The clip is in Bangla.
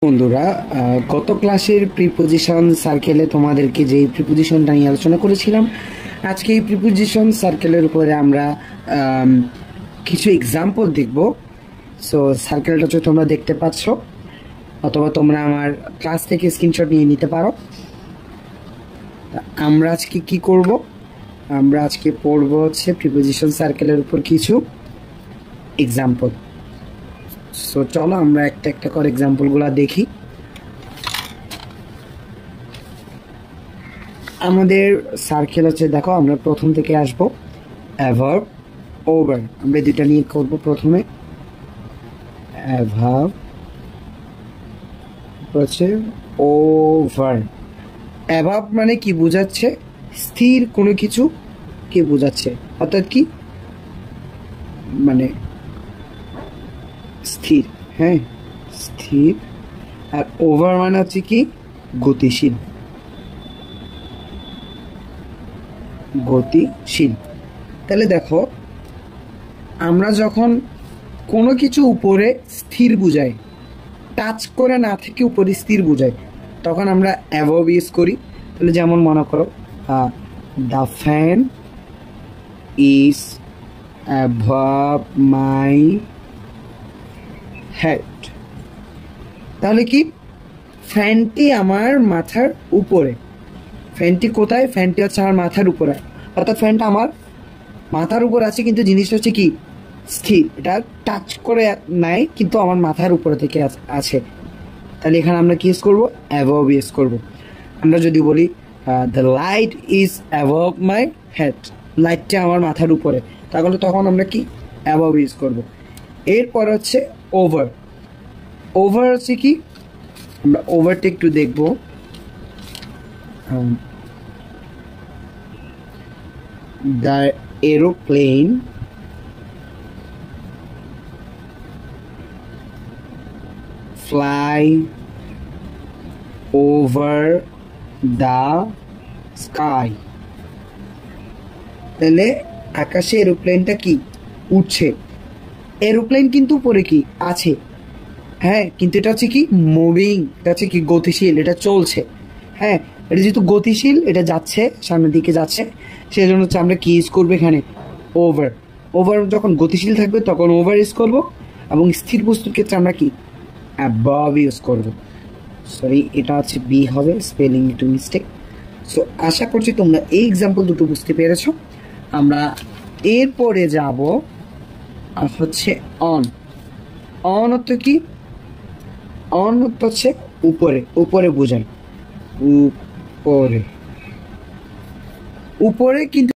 বন্ধুরা, গত ক্লাসের প্রিপোজিশন সার্কেলে তোমাদেরকে যে প্রিপোজিশনটা নিয়ে আলোচনা করেছিলাম, আজকে এই প্রিপোজিশন সার্কেলের উপরে আমরা কিছু এক্সাম্পল দেখব। সো সার্কেলটা হচ্ছে তোমরা দেখতে পাচ্ছ, অথবা তোমরা আমার ক্লাস থেকে স্ক্রিনশট নিয়ে নিতে পারো। আমরা আজকে কি করব? আমরা আজকে পড়ব হচ্ছে প্রিপোজিশন সার্কেলের উপর কিছু এক্সাম্পল। সো চলো আমরা একটা একটা করে এক্সাম্পলগুলো দেখি। আমাদের সার্কেল হচ্ছে, দেখো আমরা প্রথম থেকে আসবো অ্যাভার্ব, ওভার। আমরা দুটা নিয়ে করবো। প্রথমে অ্যাভার্ব হচ্ছে ওভার। অ্যাভার্ব মানে কি বোঝাচ্ছে? স্থির কোনো কিছু কে বোঝাচ্ছে, অর্থাৎ কি মানে স্থির, হ্যাঁ স্থির। আর ওভার মানে হচ্ছে কি গতিশীল, গতিশীল। তাহলে দেখো, আমরা যখন কোনো কিছু উপরে স্থির বুঝাই, টাচ করে না থেকে উপরে স্থির বুঝাই, তখন আমরা অ্যাভার্ব ইউজ করি। তাহলে যেমন মনে করো, the fan is above my head. তাহলে কি, ফ্যানটি আমার মাথার উপরে। ফ্যানটি কোথায়? ফ্যানটি হচ্ছে আমার মাথার উপরে, অর্থাৎ ফ্যানটা আমার মাথার উপর আছে, কিন্তু জিনিসটা হচ্ছে কি স্থির। এটা টাচ করে নাই, কিন্তু আমার মাথার উপরে থেকে আছে। তাহলে এখানে আমরা কি ইউজ করবো? অ্যাভার্ব ইউজ করবো। আমরা যদি বলি the light is above my head, লাইটটা আমার মাথার উপরে, তাহলে তখন আমরা কি অ্যাভার্ব ইউজ করবো। এরপর হচ্ছে ওভার। ওভার হচ্ছে কি, আমরা ওভারটা একটু দেখবো। The aeroplane fly over the sky। তাহলে আকাশে এরোপ্লেনটা কি উঠছে। এরোপ্লেন কিন্তু উপরে কি আছে, হ্যাঁ, কিন্তু এটা হচ্ছে কি মুভিং, এটা হচ্ছে কি গতিশীল, এটা চলছে। হ্যাঁ, এটা যেহেতু গতিশীল, এটা যাচ্ছে, সামনের দিকে যাচ্ছে, সেই জন্য হচ্ছে আমরা কি ইউজ করবো এখানে? ওভার। ওভার যখন গতিশীল থাকবে তখন ওভার ইউজ করবো, এবং স্থির বস্তুর ক্ষেত্রে আমরা কি অ্যাভার্ব ইউজ করবো। সরি, এটা হচ্ছে বি হবে, স্পেলিং একটু মিস্টেক। সো আশা করছি তোমরা এই এক্সাম্পল দুটো বুঝতে পেরেছো। আমরা এরপরে যাব হচ্ছে অন। অন অর্থ কি? অন অর্থ হচ্ছে উপরে, উপরে বোঝায়, উপরে। উপরে কিন্তু